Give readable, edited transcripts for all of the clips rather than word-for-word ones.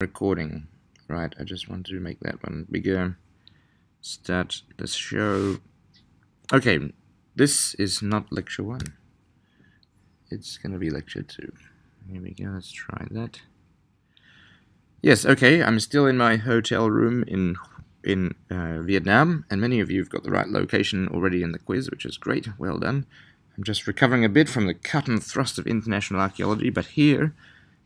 Recording. Right, I just want to make that one bigger. Start the show. Okay, this is not lecture 1. It's gonna be lecture 2. Here we go, let's try that. Yes, okay, I'm still in my hotel room in Vietnam, and many of you have got the right location already in the quiz, which is great. Well done. I'm just recovering a bit from the cut and thrust of international archaeology, but here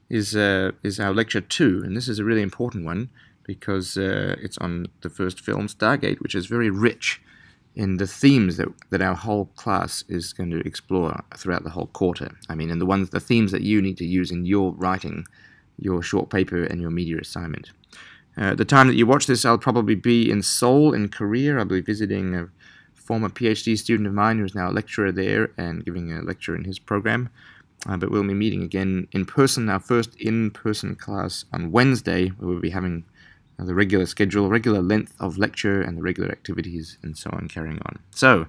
is our lecture 2, and this is a really important one because it's on the first film, Stargate, which is very rich in the themes that our whole class is going to explore throughout the whole quarter. I mean, and the themes that you need to use in your writing, your short paper, and your media assignment. The time that you watch this, I'll probably be in Seoul, in Korea. I'll be visiting a former PhD student of mine who's now a lecturer there and giving a lecture in his program. But we'll be meeting again in person, our first in-person class on Wednesday, where we'll be having the regular schedule, regular length of lecture, and the regular activities, and so on, carrying on. So,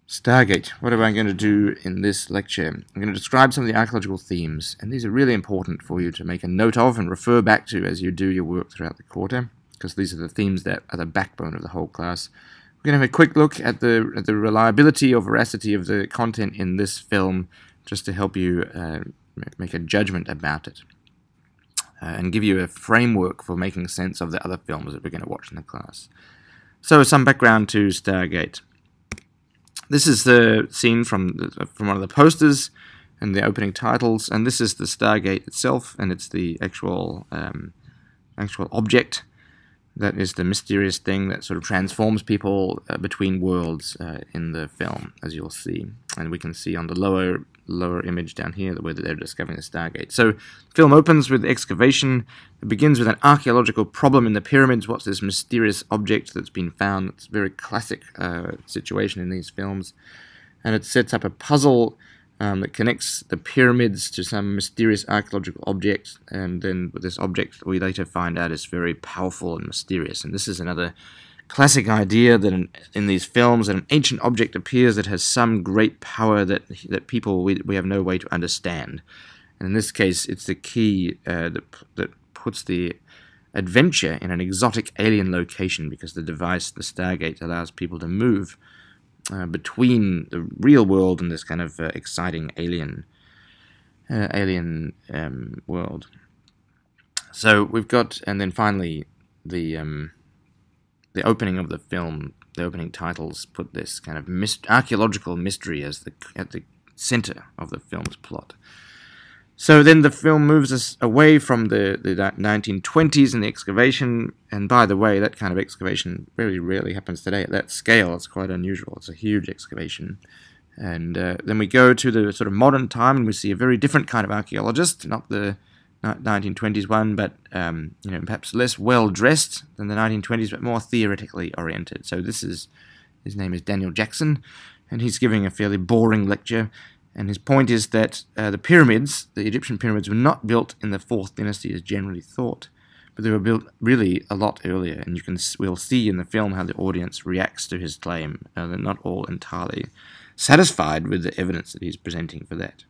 Stargate. What am I going to do in this lecture? I'm going to describe some of the archaeological themes, and these are really important for you to make a note of and refer back to as you do your work throughout the quarter, because these are the themes that are the backbone of the whole class. We're going to have a quick look at the reliability or veracity of the content in this film, just to help you make a judgment about it and give you a framework for making sense of the other films that we're going to watch in the class. So, some background to Stargate. This is the scene from one of the posters and the opening titles, and this is the Stargate itself, and it's the actual object that is the mysterious thing that sort of transforms people between worlds in the film, as you'll see. And we can see on the lower image down here where they're discovering the Stargate. So the film opens with excavation. It begins with an archaeological problem in the pyramids. What's this mysterious object that's been found? It's a very classic situation in these films. And it sets up a puzzle that connects the pyramids to some mysterious archaeological object, and then with this object we later find out is very powerful and mysterious. And this is another classic idea that in these films that an ancient object appears that has some great power that people we have no way to understand. And in this case, it's the key that puts the adventure in an exotic alien location, because the device, the Stargate, allows people to move between the real world and this kind of exciting alien world. So we've got, and then finally the opening of the film, the opening titles put this kind of archaeological mystery as at the center of the film's plot. So then the film moves us away from the 1920s and the excavation, and by the way, that kind of excavation very rarely happens today at that scale. It's quite unusual. It's a huge excavation. And then we go to the sort of modern time, and we see a very different kind of archaeologist, not the 1920s one, but you know, perhaps less well-dressed than the 1920s, but more theoretically oriented. So his name is Daniel Jackson, and he's giving a fairly boring lecture. And his point is that the pyramids, the Egyptian pyramids, were not built in the 4th dynasty as generally thought, but they were built really a lot earlier. And we'll see in the film how the audience reacts to his claim. They're not all entirely satisfied with the evidence that he's presenting for that.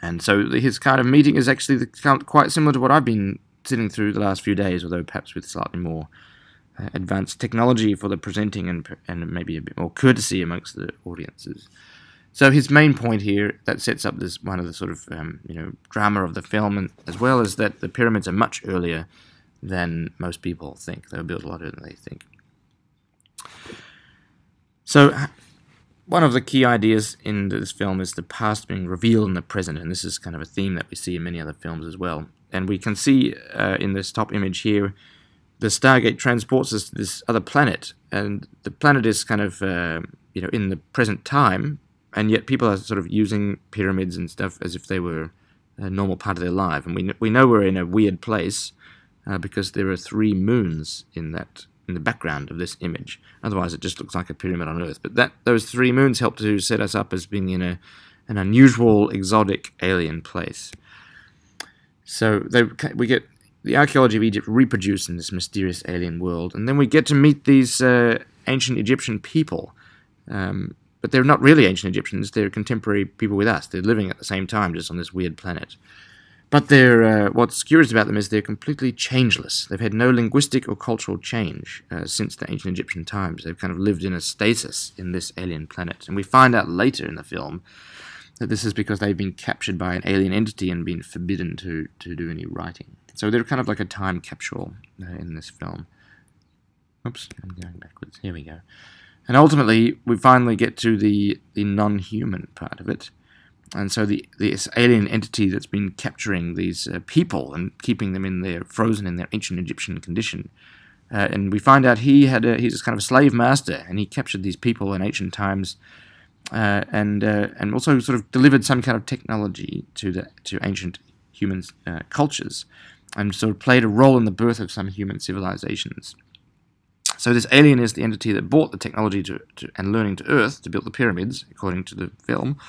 And so his kind of meeting is actually quite similar to what I've been sitting through the last few days, although perhaps with slightly more advanced technology for the presenting and maybe a bit more courtesy amongst the audiences. So his main point here that sets up this one of the sort of drama of the film, and as well as that the pyramids are much earlier than most people think. They were built a lot earlier than they think. So one of the key ideas in this film is the past being revealed in the present, and this is kind of a theme that we see in many other films as well. And we can see in this top image here, the Stargate transports us to this other planet, and the planet is kind of in the present time. And yet people are sort of using pyramids and stuff as if they were a normal part of their life. And we know we're in a weird place because there are 3 moons in the background of this image. Otherwise, it just looks like a pyramid on Earth. But those 3 moons help to set us up as being in an unusual, exotic, alien place. So we get the archaeology of Egypt reproduced in this mysterious alien world. And then we get to meet these ancient Egyptian people. But they're not really ancient Egyptians, they're contemporary people with us. They're living at the same time, just on this weird planet. But they're, what's curious about them is they're completely changeless. They've had no linguistic or cultural change since the ancient Egyptian times. They've kind of lived in a stasis in this alien planet. And we find out later in the film that this is because they've been captured by an alien entity and been forbidden to do any writing. So they're kind of like a time capsule in this film. Oops, I'm going backwards. Here we go. And ultimately, we finally get to the non-human part of it. And so this alien entity that's been capturing these people and keeping them frozen in their ancient Egyptian condition. And we find out he's kind of a slave master, and he captured these people in ancient times, and also sort of delivered some kind of technology to ancient human cultures, and sort of played a role in the birth of some human civilizations. So this alien is the entity that brought the technology and learning to Earth to build the pyramids, according to the film,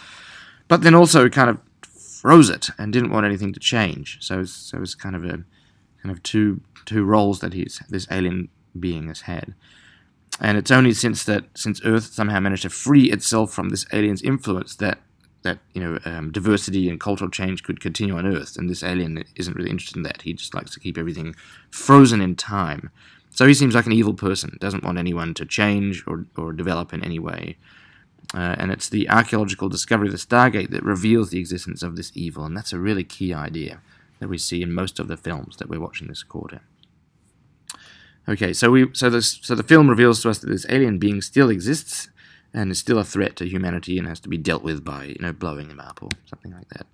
but then also kind of froze it and didn't want anything to change. So it's kind of two roles that this alien being has had. And it's only since Earth somehow managed to free itself from this alien's influence that diversity and cultural change could continue on Earth. And this alien isn't really interested in that. He just likes to keep everything frozen in time. So he seems like an evil person, doesn't want anyone to change or develop in any way. And it's the archaeological discovery of the Stargate that reveals the existence of this evil, and that's a really key idea that we see in most of the films that we're watching this quarter. Okay, so the film reveals to us that this alien being still exists and is still a threat to humanity and has to be dealt with by blowing him up or something like that.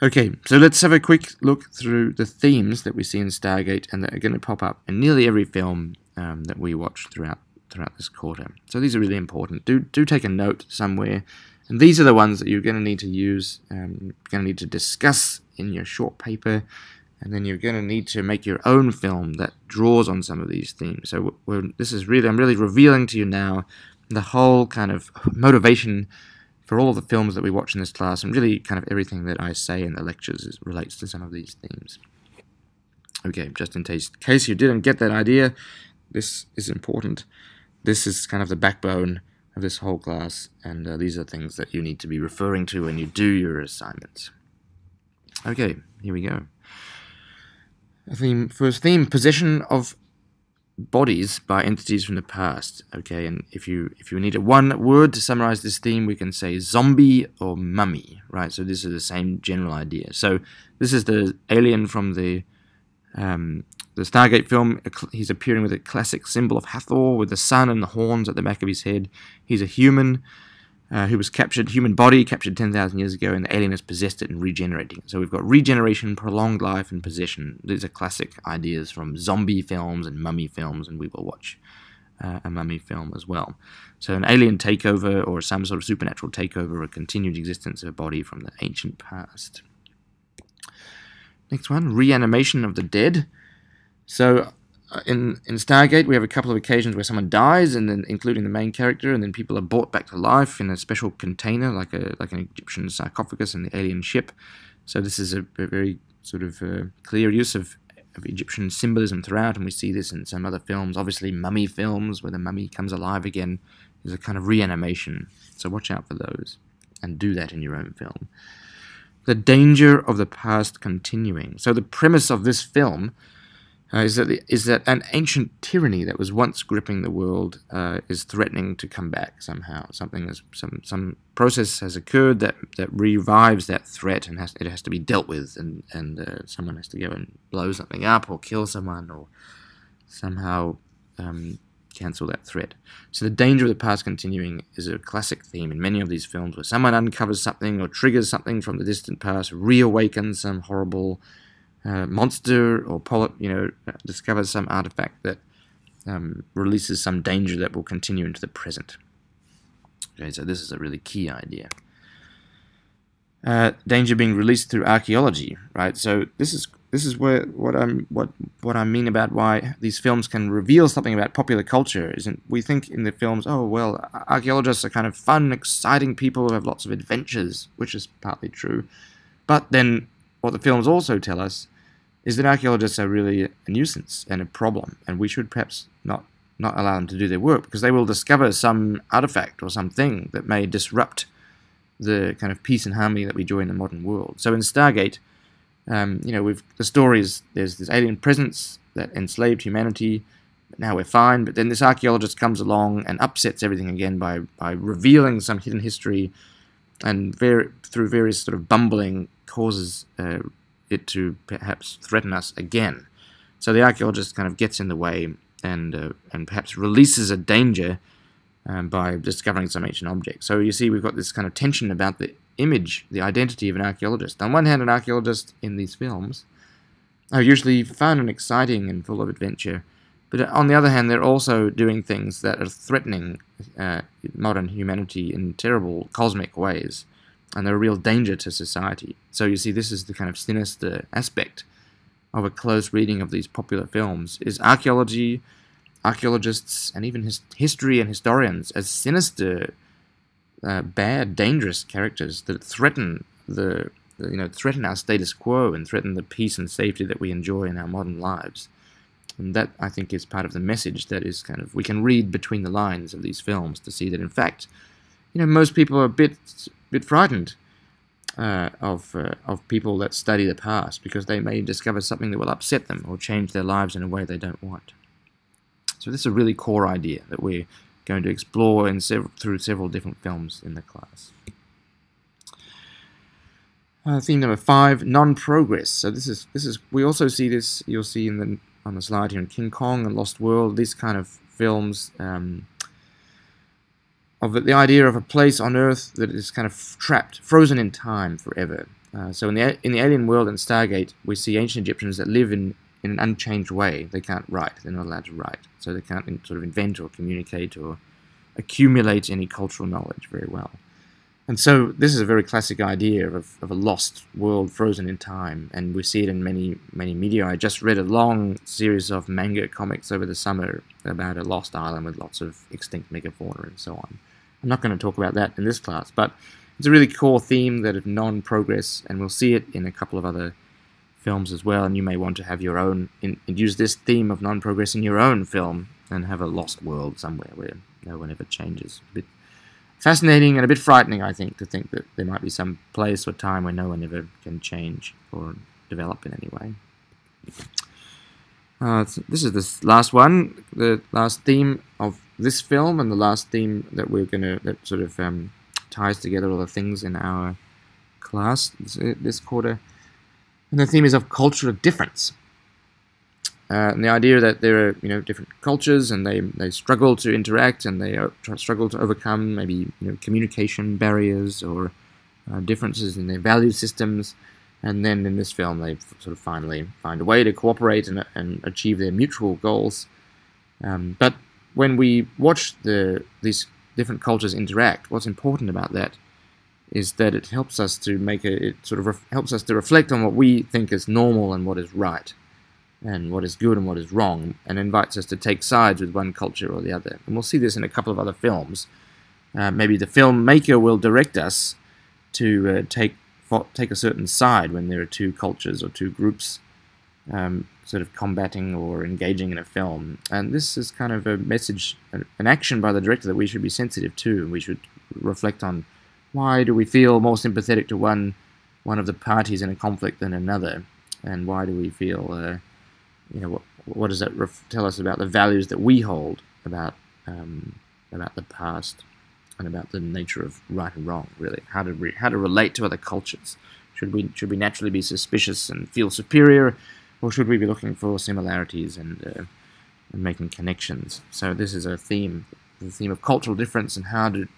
Okay, so let's have a quick look through the themes that we see in Stargate and that are going to pop up in nearly every film that we watch throughout this quarter. So these are really important. Do take a note somewhere, and these are the ones that you're going to need to use, going to need to discuss in your short paper, and then you're going to need to make your own film that draws on some of these themes. So I'm really revealing to you now the whole kind of motivation for all of the films that we watch in this class, and really kind of everything that I say in the lectures relates to some of these themes. Okay, just in case you didn't get that idea, this is important. This is kind of the backbone of this whole class, and these are things that you need to be referring to when you do your assignments. Okay, here we go. First theme, possession of bodies by entities from the past. Okay, and if you need one word to summarize this theme, we can say zombie or mummy, right? So this is the same general idea. So this is the alien from the Stargate film. He's appearing with a classic symbol of Hathor, with the sun and the horns at the back of his head. He's a human who was human body captured 10,000 years ago, and the alien has possessed it and regenerating it. So we've got regeneration, prolonged life, and possession. These are classic ideas from zombie films and mummy films, and we will watch a mummy film as well. So an alien takeover or some sort of supernatural takeover or continued existence of a body from the ancient past. Next one, reanimation of the dead. So in Stargate, we have a couple of occasions where someone dies, and then including the main character, and then people are brought back to life in a special container, like an Egyptian sarcophagus in the alien ship. So this is a very sort of clear use of Egyptian symbolism throughout, and we see this in some other films. Obviously, mummy films, where the mummy comes alive again, is a kind of reanimation. So watch out for those, and do that in your own film. The danger of the past continuing. So the premise of this film is that an ancient tyranny that was once gripping the world is threatening to come back somehow. Some process has occurred that revives that threat, and it has to be dealt with, and someone has to go and blow something up or kill someone or somehow cancel that threat. So the danger of the past continuing is a classic theme in many of these films, where someone uncovers something or triggers something from the distant past, reawakens some horrible monster or polyp, discovers some artifact that releases some danger that will continue into the present. Okay, so this is a really key idea. Danger being released through archaeology, right? So this is where what I mean about why these films can reveal something about popular culture. Isn't we think in the films, oh well, archaeologists are kind of fun, exciting people who have lots of adventures, which is partly true, but then what the films also tell us is that archaeologists are really a nuisance and a problem, and we should perhaps not allow them to do their work, because they will discover some artifact or something that may disrupt the kind of peace and harmony that we enjoy in the modern world. So in Stargate, You know, the stories, there's this alien presence that enslaved humanity, but now we're fine. But then this archaeologist comes along and upsets everything again by revealing some hidden history, and through various sort of bumbling causes it to perhaps threaten us again. So the archaeologist kind of gets in the way and perhaps releases a danger by discovering some ancient object. So you see we've got this kind of tension about the image, the identity of an archaeologist. On one hand, an archaeologist in these films are usually fun and exciting and full of adventure, but on the other hand, they're also doing things that are threatening modern humanity in terrible cosmic ways, and they're a real danger to society. So you see, this is the kind of sinister aspect of a close reading of these popular films, is archaeology, archaeologists, and even history and historians as sinister, bad, dangerous characters that threaten threaten our status quo and threaten the peace and safety that we enjoy in our modern lives. And that, I think, is part of the message that is kind of, we can read between the lines of these films to see that, in fact, you know, most people are a bit frightened of people that study the past, because they may discover something that will upset them or change their lives in a way they don't want. So this is a really core idea that we're going to explore through several different films in the class. Theme number 5: non-progress. So this is we also see this. You'll see on the slide here in King Kong and Lost World. These kind of films of the idea of a place on Earth that is kind of trapped, frozen in time forever. So in the alien world in Stargate, we see ancient Egyptians that live in an unchanged way. They can't write. They're not allowed to write. So they can't sort of invent or communicate or accumulate any cultural knowledge very well. And so this is a very classic idea of a lost world frozen in time, and we see it in many media. I just read a long series of manga comics over the summer about a lost island with lots of extinct megafauna and so on. I'm not going to talk about that in this class, but it's a really core theme, that of non-progress, and we'll see it in a couple of other films as well, and you may want to have your own, use this theme of non-progress in your own film, and have a lost world somewhere where no one ever changes. A bit fascinating and a bit frightening, I think, to think that there might be some place or time where no one ever can change or develop in any way. So this is the last one, the last theme of this film, and the last theme that that sort of ties together all the things in our class this quarter. And the theme is of cultural difference. And the idea that there are, different cultures, and they struggle to interact, and they struggle to overcome maybe communication barriers or differences in their value systems, and then in this film they sort of finally find a way to cooperate and achieve their mutual goals. But when we watch these different cultures interact, what's important about that is that it helps us to helps us to reflect on what we think is normal and what is right, and what is good and what is wrong, and invites us to take sides with one culture or the other. And we'll see this in a couple of other films. Maybe the filmmaker will direct us to take a certain side when there are two cultures or two groups sort of combating or engaging in a film. And this is kind of a message, an action by the director that we should be sensitive to. We should reflect on, why do we feel more sympathetic to one of the parties in a conflict than another, and why do we feel what does that tell us about the values that we hold about the past and about the nature of right and wrong, really? How to relate to other cultures? Should we naturally be suspicious and feel superior, or should we be looking for similarities and making connections? So this is a theme, the theme of cultural difference, and how do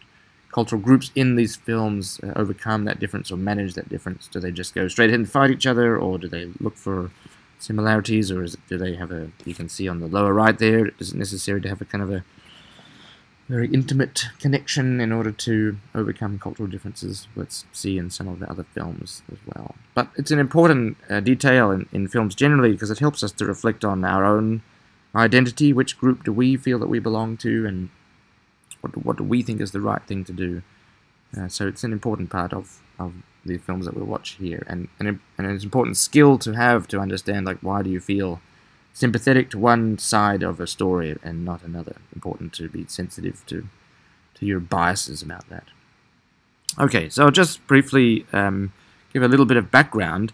cultural groups in these films overcome that difference or manage that difference? Do they just go straight ahead and fight each other, or do they look for similarities, or do they have you can see on the lower right there, is it necessary to have a kind of a very intimate connection in order to overcome cultural differences? Let's see in some of the other films as well. But it's an important detail in films generally, because it helps us to reflect on our own identity. Which group do we feel that we belong to, and what do we think is the right thing to do? So it's an important part of the films that we'll watch here, and it's an important skill to have, to understand, like, why do you feel sympathetic to one side of a story and not another. Important to be sensitive to your biases about that. Okay, so I'll just briefly give a little bit of background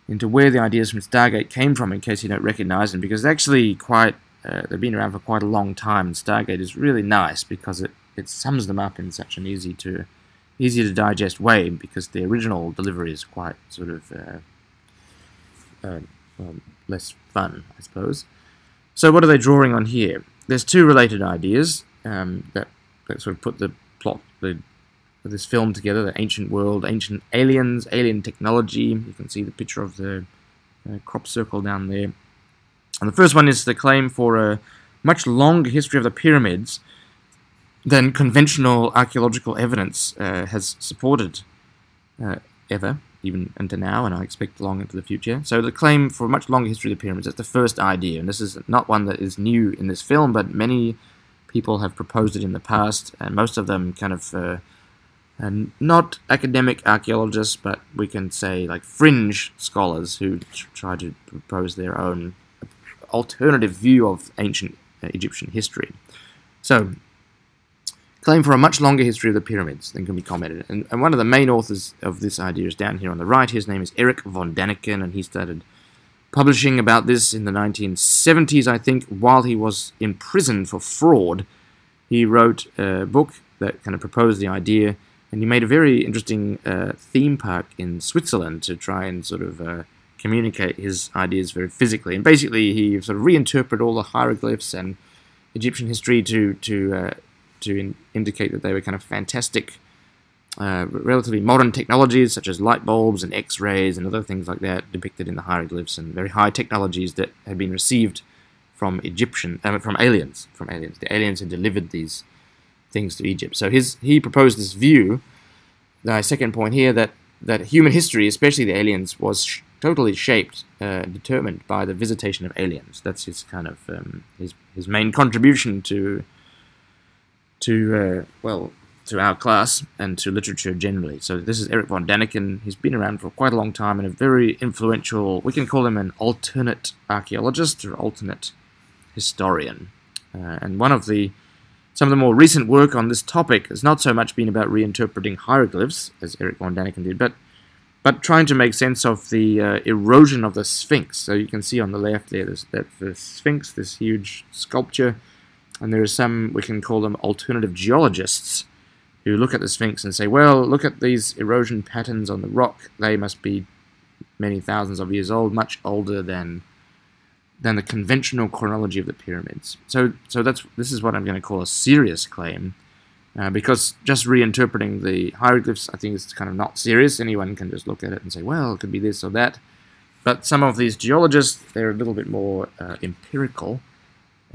into where the ideas from Stargate came from, in case you don't recognize them, because they're actually quite, they've been around for quite a long time, and Stargate is really nice because it sums them up in such an easy to digest way, because the original delivery is quite sort of well, less fun, I suppose. So what are they drawing on here? There's two related ideas that sort of put the plot of this film together: the ancient world, ancient aliens, alien technology. You can see the picture of the crop circle down there. And the first one is the claim for a much longer history of the pyramids than conventional archaeological evidence has supported ever, even until now, and I expect long into the future. So the claim for a much longer history of the pyramids, that's the first idea, and this is not one that is new in this film, but many people have proposed it in the past, and most of them kind of not academic archaeologists, but we can say like fringe scholars who try to propose their own alternative view of ancient Egyptian history. So, claim for a much longer history of the pyramids than can be commented. And one of the main authors of this idea is down here on the right. His name is Erich von Däniken, and he started publishing about this in the 1970s, I think, while he was in prison for fraud. He wrote a book that kind of proposed the idea, and he made a very interesting theme park in Switzerland to try and sort of communicate his ideas very physically. And basically, he sort of reinterpreted all the hieroglyphs and Egyptian history to indicate that they were kind of fantastic, relatively modern technologies such as light bulbs and X-rays and other things like that depicted in the hieroglyphs, and very high technologies that had been received from aliens. The aliens had delivered these things to Egypt. So he proposed this view, the second point here, that human history, especially the aliens, was totally shaped, determined by the visitation of aliens. That's his kind of his main contribution to our class and to literature generally. So this is Erich von Däniken. He's been around for quite a long time and a very influential, we can call him an alternate archaeologist or alternate historian. And some of the more recent work on this topic has not so much been about reinterpreting hieroglyphs, as Erich von Däniken did, but trying to make sense of the erosion of the Sphinx. So you can see on the left there, the Sphinx, this huge sculpture, and there are some, we can call them alternative geologists, who look at the Sphinx and say, well, look at these erosion patterns on the rock. They must be many thousands of years old, much older than the conventional chronology of the pyramids. So this is what I'm going to call a serious claim, because just reinterpreting the hieroglyphs, I think, is kind of not serious. Anyone can just look at it and say, well, it could be this or that. But some of these geologists, they're a little bit more empirical,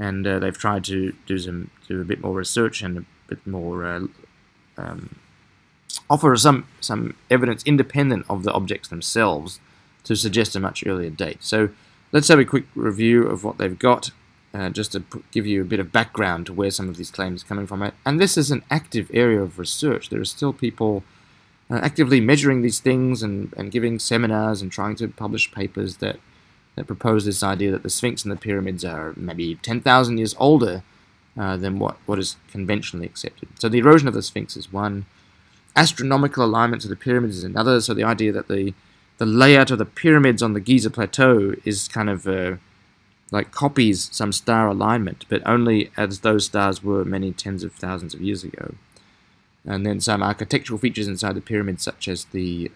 and they've tried to do a bit more research and a bit more offer some evidence independent of the objects themselves to suggest a much earlier date. So let's have a quick review of what they've got, just to give you a bit of background to where some of these claims are coming from. And this is an active area of research. There are still people actively measuring these things and giving seminars and trying to publish papers that propose this idea that the Sphinx and the pyramids are maybe 10,000 years older than what is conventionally accepted. So the erosion of the Sphinx is one. Astronomical alignments of the pyramids is another. So the idea that the layout of the pyramids on the Giza Plateau is kind of like copies some star alignment, but only as those stars were many tens of thousands of years ago. And then some architectural features inside the pyramid, such as the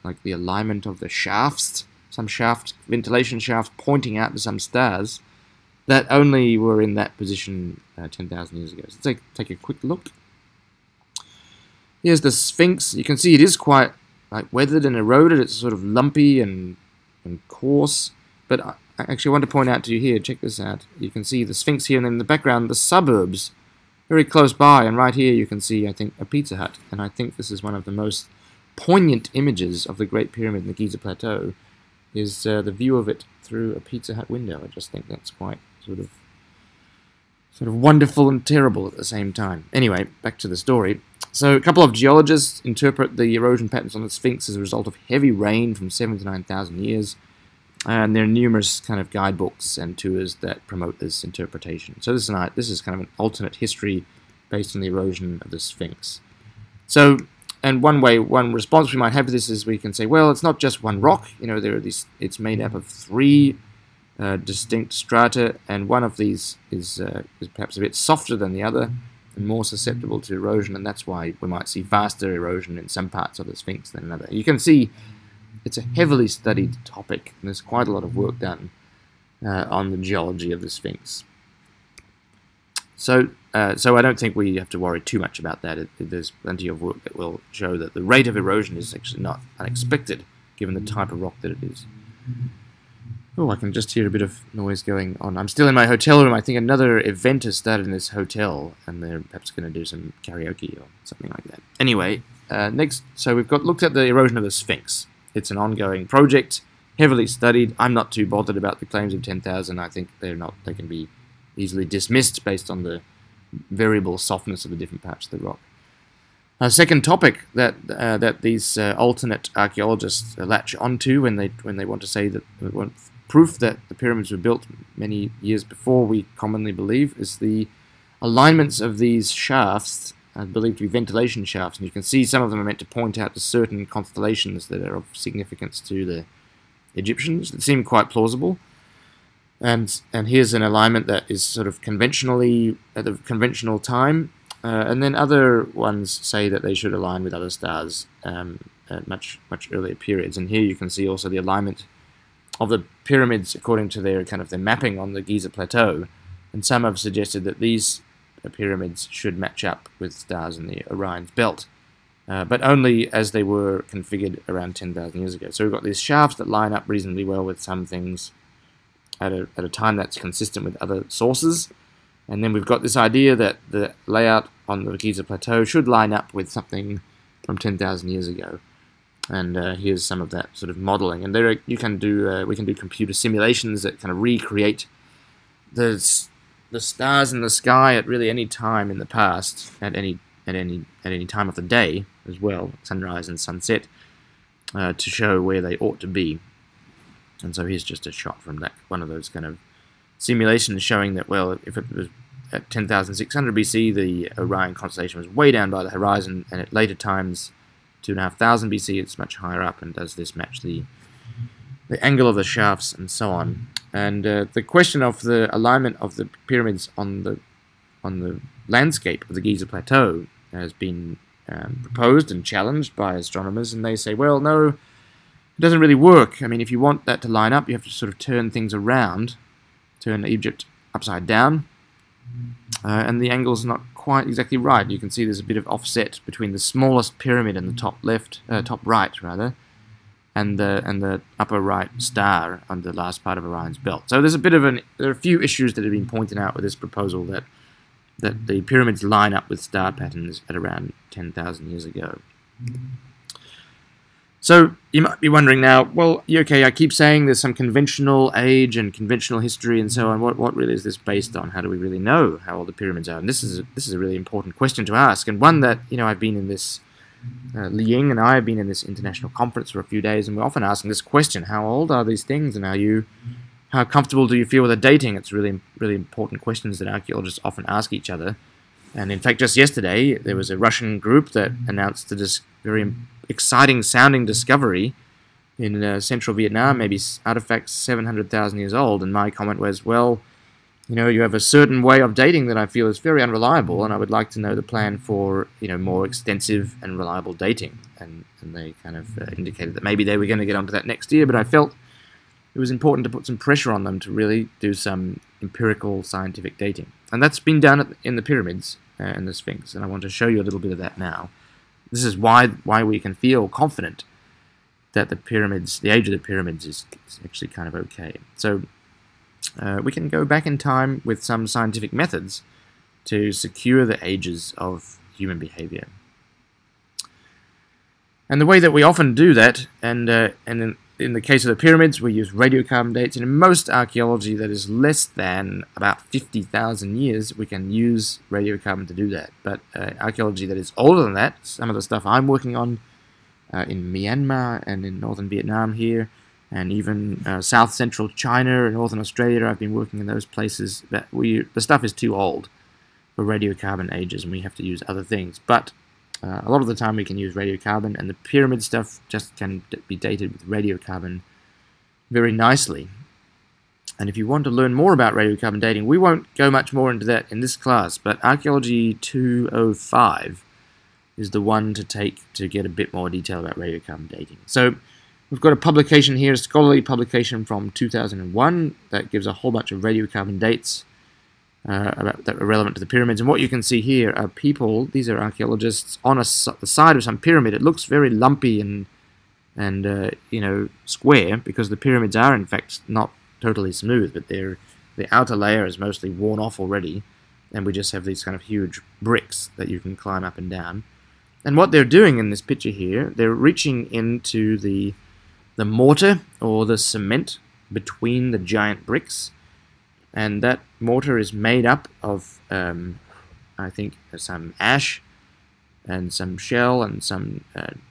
like the alignment of the shafts, some ventilation shafts pointing out to some stars that only were in that position 10,000 years ago. So let's take a quick look. Here's the Sphinx. You can see it is quite like weathered and eroded. It's sort of lumpy and coarse. But I actually want to point out to you here, check this out. You can see the Sphinx here, and then in the background, the suburbs very close by. And right here you can see, I think, a Pizza Hut. And I think this is one of the most poignant images of the Great Pyramid in the Giza Plateau, is the view of it through a Pizza Hut window. I just think that's quite sort of wonderful and terrible at the same time. Anyway, back to the story. So a couple of geologists interpret the erosion patterns on the Sphinx as a result of heavy rain from 7,000 to 9,000 years, and there are numerous kind of guidebooks and tours that promote this interpretation. So this is kind of an alternate history based on the erosion of the Sphinx. So And one response we might have to this is we can say, well, it's not just one rock. You know, there are these. It's made up of three distinct strata, and one of these is perhaps a bit softer than the other and more susceptible to erosion, and that's why we might see faster erosion in some parts of the Sphinx than another. You can see it's a heavily studied topic, and there's quite a lot of work done on the geology of the Sphinx. So I don't think we have to worry too much about that. There's plenty of work that will show that the rate of erosion is actually not unexpected, given the type of rock that it is. Oh, I can just hear a bit of noise going on. I'm still in my hotel room. I think another event has started in this hotel, and they're perhaps going to do some karaoke or something like that. Anyway, next, so we've looked at the erosion of the Sphinx. It's an ongoing project, heavily studied. I'm not too bothered about the claims of 10,000. I think they can be easily dismissed based on the variable softness of the different parts of the rock. Second topic that these alternate archaeologists latch onto when they want to say that they want proof that the pyramids were built many years before we commonly believe is the alignments of these shafts, believed to be ventilation shafts, and you can see some of them are meant to point out to certain constellations that are of significance to the Egyptians. It seemed quite plausible. And here's an alignment that is sort of conventionally at the conventional time, and then other ones say that they should align with other stars at much earlier periods. And here you can see also the alignment of the pyramids according to their mapping on the Giza Plateau. And some have suggested that these pyramids should match up with stars in the Orion's belt, but only as they were configured around 10,000 years ago. So we've got these shafts that line up reasonably well with some things at a time that's consistent with other sources. And then we've got this idea that the layout on the Giza Plateau should line up with something from 10,000 years ago. And here's some of that sort of modeling. And there we can do computer simulations that kind of recreate the stars in the sky at really any time in the past, at any time of the day as well, sunrise and sunset, to show where they ought to be. And so here's just a shot from that one of those kind of simulations showing that, well, if it was at 10,600 BC, the Orion constellation was way down by the horizon, and at later times, 2,500 BC, it's much higher up. And does this match the angle of the shafts and so on? And the question of the alignment of the pyramids on the landscape of the Giza Plateau has been proposed and challenged by astronomers, and they say, well, no, it doesn't really work. I mean, if you want that to line up, you have to sort of turn things around, turn Egypt upside down, and the angle's not quite exactly right. You can see there's a bit of offset between the smallest pyramid in the top right rather, and the upper right star on the last part of Orion's belt. So there's there are a few issues that have been pointed out with this proposal that the pyramids line up with star patterns at around 10,000 years ago. So you might be wondering now, well, okay, I keep saying there's some conventional age and conventional history and so on. What really is this based on? How do we really know how old the pyramids are? And this is a really important question to ask, and one that, you know, I've been in this, Li Ying and I have been in this international conference for a few days, and we're often asking this question: how old are these things, and how comfortable do you feel with the dating? It's really important questions that archaeologists often ask each other. And in fact, just yesterday, there was a Russian group that announced this very exciting sounding discovery in central Vietnam, maybe artifacts 700,000 years old. And my comment was, well, you know, you have a certain way of dating that I feel is very unreliable, and I would like to know the plan for, you know, more extensive and reliable dating. And they kind of indicated that maybe they were going to get onto that next year, but I felt it was important to put some pressure on them to really do some empirical scientific dating. And that's been done in the pyramids and the Sphinx, and I want to show you a little bit of that now. This is why we can feel confident that the pyramids, the age of the pyramids is actually kind of okay. So we can go back in time with some scientific methods to secure the ages of human behavior. And the way that we often do that, and in the case of the pyramids, we use radiocarbon dates, and in most archaeology that is less than about 50,000 years, we can use radiocarbon to do that. But archaeology that is older than that, some of the stuff I'm working on in Myanmar and in northern Vietnam here, and even south-central China and northern Australia, I've been working in those places, the stuff is too old for radiocarbon ages, and we have to use other things. But A lot of the time we can use radiocarbon, and the pyramid stuff just can be dated with radiocarbon very nicely. And if you want to learn more about radiocarbon dating, we won't go much more into that in this class, but Archaeology 205 is the one to take to get a bit more detail about radiocarbon dating. So we've got a publication here, a scholarly publication from 2001 that gives a whole bunch of radiocarbon dates that are relevant to the pyramids. And what you can see here are people, these are archaeologists, on the side of some pyramid. It looks very lumpy and you know, square, because the pyramids are in fact not totally smooth, but the outer layer is mostly worn off already, and we just have these kind of huge bricks that you can climb up and down. And what they're doing in this picture here, they're reaching into the mortar or the cement between the giant bricks, and that mortar is made up of I think some ash and some shell and some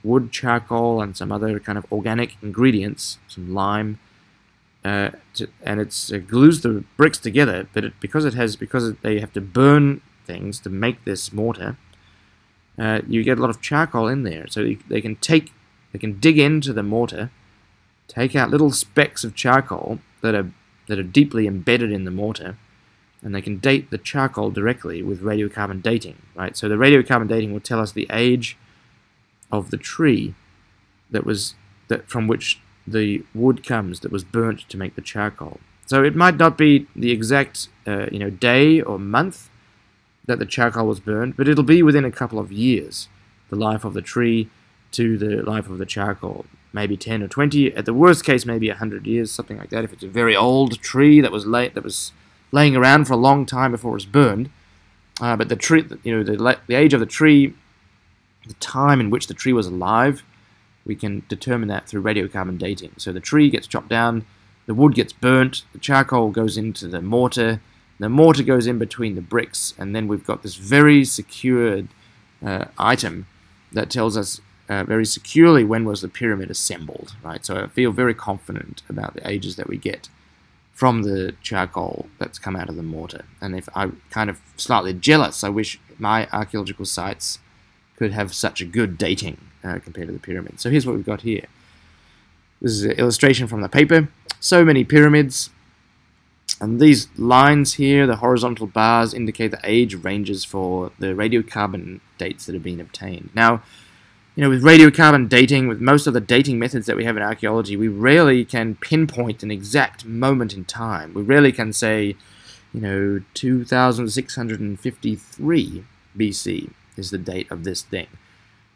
wood charcoal and some other kind of organic ingredients, some lime, and it glues the bricks together. But because they have to burn things to make this mortar, you get a lot of charcoal in there. So they can dig into the mortar, take out little specks of charcoal that are deeply embedded in the mortar, and they can date the charcoal directly with radiocarbon dating, right? So the radiocarbon dating will tell us the age of the tree from which the wood comes that was burnt to make the charcoal. So it might not be the exact day or month that the charcoal was burned, but it'll be within a couple of years, the life of the tree to the life of the charcoal. Maybe 10 or 20, at the worst case maybe 100 years, something like that, if it's a very old tree that was laying around for a long time before it was burned. But the tree, the age of the tree, the time in which the tree was alive, we can determine that through radiocarbon dating. So the tree gets chopped down, the wood gets burnt, the charcoal goes into the mortar goes in between the bricks, and then we've got this very secured item that tells us very securely when was the pyramid assembled, right? So I feel very confident about the ages that we get from the charcoal that's come out of the mortar. And if I'm kind of slightly jealous, I wish my archaeological sites could have such a good dating compared to the pyramid. So here's what we've got here. This is an illustration from the paper. So many pyramids. And these lines here, the horizontal bars, indicate the age ranges for the radiocarbon dates that have been obtained. Now, with radiocarbon dating, with most of the dating methods that we have in archaeology, we rarely can pinpoint an exact moment in time. We rarely can say, 2653 BC is the date of this thing.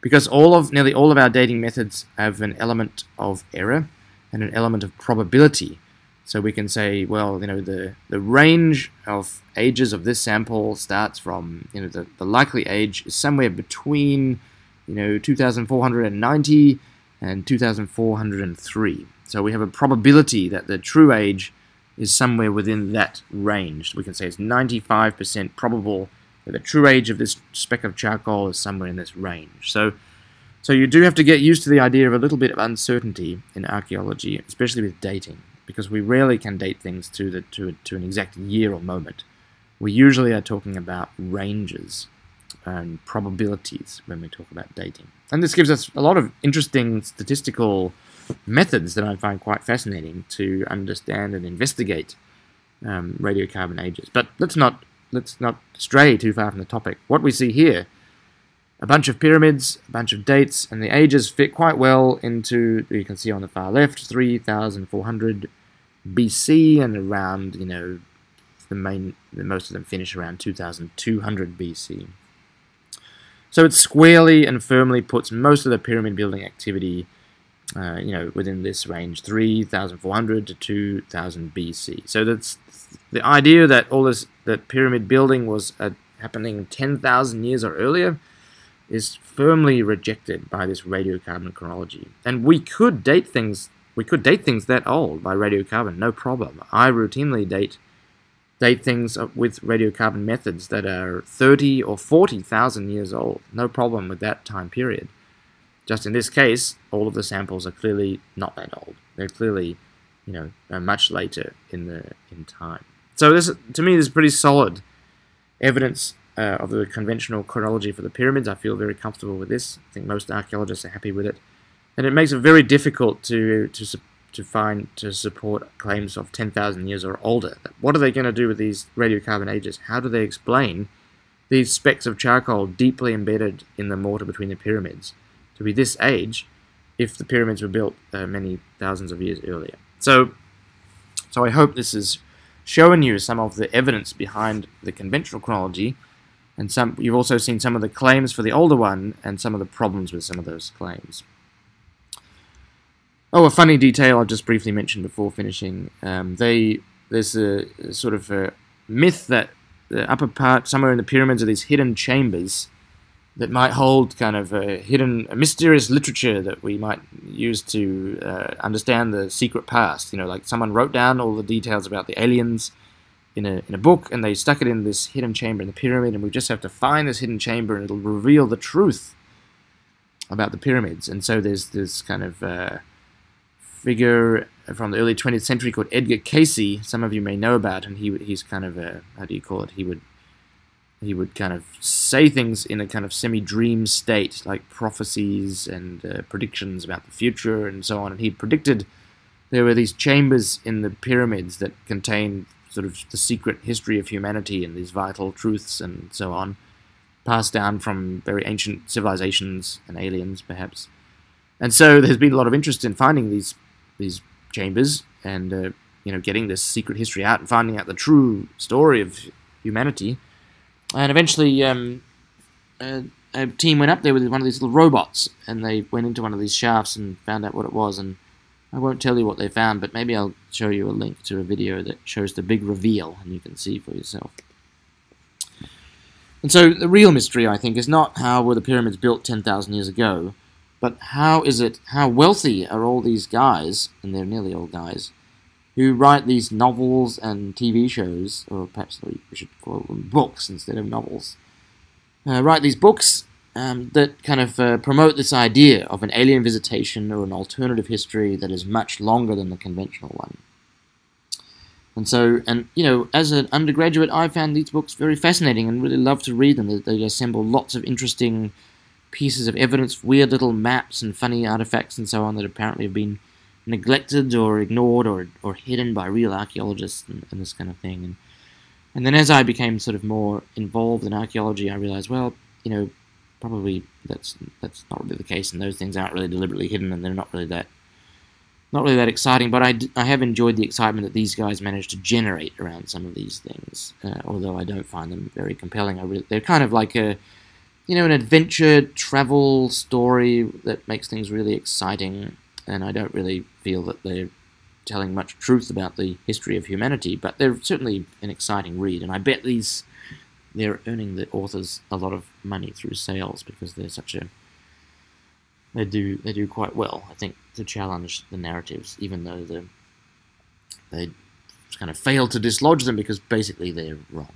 Because nearly all of our dating methods have an element of error and an element of probability. So we can say, well, the range of ages of this sample starts from, the likely age is somewhere between 2490 and 2403. So we have a probability that the true age is somewhere within that range. We can say it's 95% probable that the true age of this speck of charcoal is somewhere in this range. So you do have to get used to the idea of a little bit of uncertainty in archaeology, especially with dating, because we rarely can date things to an exact year or moment. We usually are talking about ranges and probabilities when we talk about dating. And this gives us a lot of interesting statistical methods that I find quite fascinating to understand and investigate radiocarbon ages. But let's not stray too far from the topic. What we see here, a bunch of pyramids, a bunch of dates, and the ages fit quite well into, you can see on the far left, 3400 BC, and around, most of them finish around 2200 BC. So it squarely and firmly puts most of the pyramid building activity, within this range, 3,400 to 2,000 BC. So that's the idea that that pyramid building was happening 10,000 years or earlier is firmly rejected by this radiocarbon chronology. And we could date things that old by radiocarbon, no problem. I routinely date things with radiocarbon methods that are 30 or 40,000 years old. No problem with that time period. Just in this case, all of the samples are clearly not that old. They're clearly, much later in time. So this, to me, is pretty solid evidence of the conventional chronology for the pyramids. I feel very comfortable with this. I think most archaeologists are happy with it, and it makes it very difficult to support claims of 10,000 years or older. What are they going to do with these radiocarbon ages? How do they explain these specks of charcoal deeply embedded in the mortar between the pyramids to be this age if the pyramids were built many thousands of years earlier? So I hope this has shown you some of the evidence behind the conventional chronology, and you've also seen some of the claims for the older one and some of the problems with some of those claims. Oh, a funny detail I'll just briefly mention before finishing. There's a sort of a myth that the upper part, somewhere in the pyramids, are these hidden chambers that might hold kind of a mysterious literature that we might use to understand the secret past. You know, like someone wrote down all the details about the aliens in a book, and they stuck it in this hidden chamber in the pyramid, and we just have to find this hidden chamber, and it'll reveal the truth about the pyramids. And so there's this kind of figure from the early 20th century called Edgar Cayce. Some of you may know about, and he's kind of a, how do you call it? He would kind of say things in a kind of semi-dream state, like prophecies and predictions about the future and so on. And he predicted there were these chambers in the pyramids that contained sort of the secret history of humanity and these vital truths and so on, passed down from very ancient civilizations and aliens, perhaps. And so there's been a lot of interest in finding these chambers and getting this secret history out and finding out the true story of humanity. And eventually, a team went up there with one of these little robots, and they went into one of these shafts and found out what it was. And I won't tell you what they found, but maybe I'll show you a link to a video that shows the big reveal, and you can see for yourself. And so the real mystery, I think, is not how were the pyramids built 10,000 years ago, but how wealthy are all these guys, and they're nearly all guys, who write these novels and TV shows, or perhaps we should call them books instead of novels, write these books that kind of promote this idea of an alien visitation or an alternative history that is much longer than the conventional one. And so, as an undergraduate, I found these books very fascinating and really love to read them. They assemble lots of interesting pieces of evidence, weird little maps and funny artifacts and so on that apparently have been neglected or ignored or hidden by real archaeologists and this kind of thing. And then as I became sort of more involved in archaeology, I realized, well, probably that's not really the case, and those things aren't really deliberately hidden, and they're not really that exciting. But I have enjoyed the excitement that these guys managed to generate around some of these things, although I don't find them very compelling. They're kind of like an adventure travel story that makes things really exciting, and I don't really feel that they're telling much truth about the history of humanity, but they're certainly an exciting read, and I bet they're earning the authors a lot of money through sales because they're they do quite well, I think, to challenge the narratives, even though they kind of fail to dislodge them because basically they're wrong.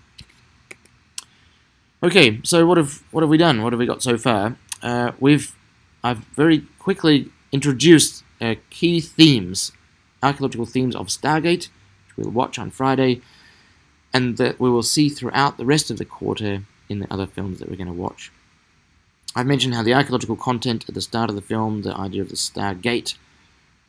Okay, so what have we done? What have we got so far? I've very quickly introduced key themes, archaeological themes of Stargate, which we'll watch on Friday, and that we will see throughout the rest of the quarter in the other films that we're going to watch. I've mentioned how the archaeological content at the start of the film, the idea of the Stargate,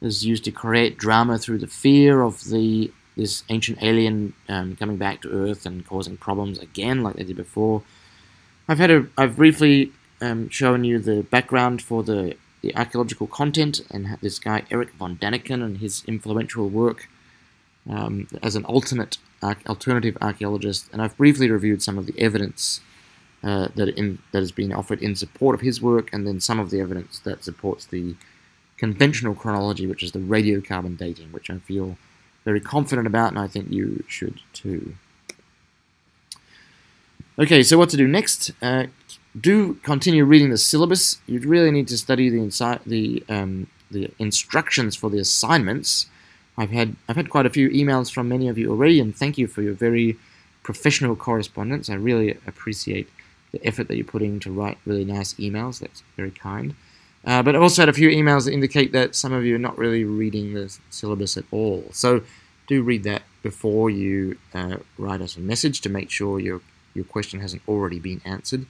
is used to create drama through the fear of this ancient alien coming back to Earth and causing problems again, like they did before. I've briefly shown you the background for the archaeological content and this guy Eric von Daniken and his influential work as an alternative archaeologist, and I've briefly reviewed some of the evidence that has been offered in support of his work, and then some of the evidence that supports the conventional chronology, which is the radiocarbon dating, which I feel very confident about, and I think you should too. Okay, so what to do next? Do continue reading the syllabus. You really need to study the instructions for the assignments. I've had quite a few emails from many of you already, and thank you for your very professional correspondence. I really appreciate the effort that you're putting to write really nice emails. That's very kind. But I've also had a few emails that indicate that some of you are not really reading the syllabus at all. So do read that before you write us a message to make sure you're your question hasn't already been answered.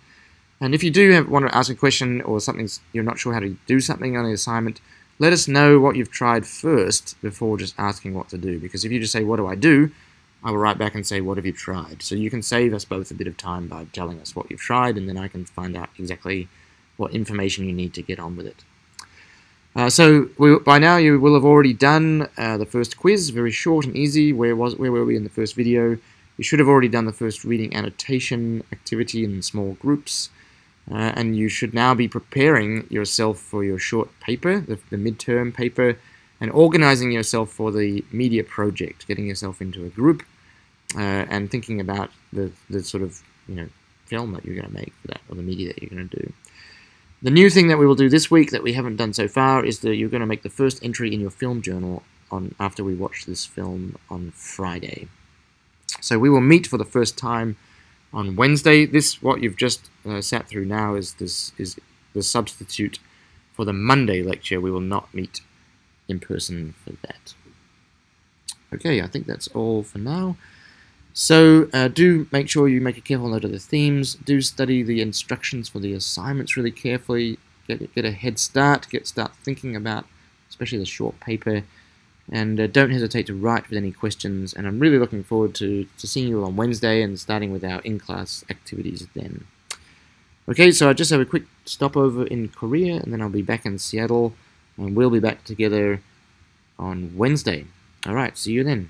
And if you do want to ask a question or you're not sure how to do something on the assignment, let us know what you've tried first before just asking what to do. Because if you just say, what do? I will write back and say, what have you tried? So you can save us both a bit of time by telling us what you've tried, and then I can find out exactly what information you need to get on with it. By now you will have already done the first quiz, very short and easy. Where were we in the first video? You should have already done the first reading annotation activity in small groups. And you should now be preparing yourself for your short paper, the midterm paper, and organizing yourself for the media project, getting yourself into a group, and thinking about the sort of film that you're going to make for that, or the media that you're going to do. The new thing that we will do this week that we haven't done so far is that you're going to make the first entry in your film journal after we watch this film on Friday. So we will meet for the first time on Wednesday. What you've just sat through now is the substitute for the Monday lecture. We will not meet in person for that. Okay, I think that's all for now. So do make sure you make a careful note of the themes. Do study the instructions for the assignments really carefully. Get a head start. Start thinking about especially the short paper. And don't hesitate to write with any questions. And I'm really looking forward to seeing you all on Wednesday and starting with our in-class activities then. Okay, so I just have a quick stopover in Korea, and then I'll be back in Seattle, and we'll be back together on Wednesday. Alright, see you then.